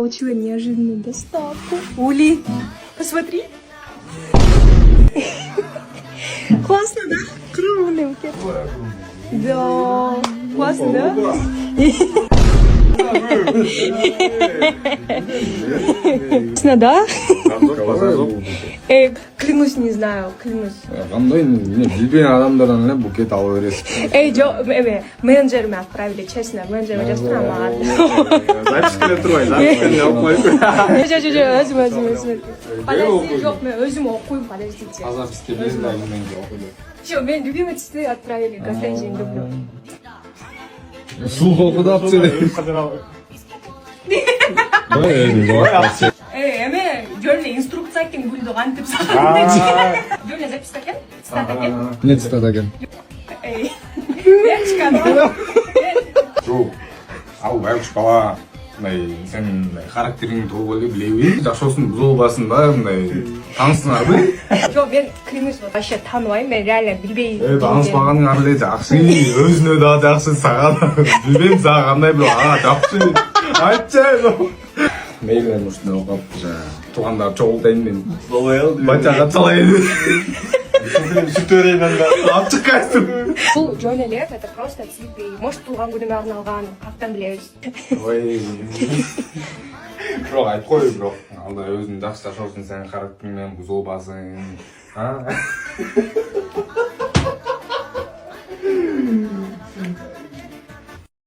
Получила неожиданную доставку. Ули, посмотри. Классно, да? Крылный букет. Да, классно, да? Классно, да? Клянусь, не знаю, клянусь. Қандай не білбеген адамдардан эле букет алып бересиз. Жоқ, менеджеріме отправили, честно, менеджеріме жазып тұра маған. Запись келе турбай, запись келе алып коюп. өзім. Подожди, жоқ, мен өзім оқуым, подождите. Запись келе мен окуйм. Все, мен любимый цветы отправили, гостей люблю. Сул окудап сен. Эме, жөнүнө инструкция экен гүлдү кантип сагындычы. Жөнүнө записка экен, цитата экен. Не цитата экен? Верчка. Жок. Ал байкуш бала, мындай сен характериңди тууп эле билеби? Жашоосун буза албасын да, мындай таанысыңарбы? Жок, мен клянусь, вообще тааныбайм, мен реально билбей. Тааныспаганың эле жакшы, өзүнө да жакшы, сага да. Билбейм сага кандай бирок ага жакшы. Айтчы. Мейлен ушундай окуп туугандар чогултайын мен. Бачага чалайын. Сүт өрөйүн анда. Алып чыккайсың. Бул жөн эле, это просто цветы. Может, тууган күнүмө арналган, каяктан билебиз. Ой. Бирок айтып кой, бирок алда өзүң жакшы жашоосуң, сен характериң менен бузулбасын.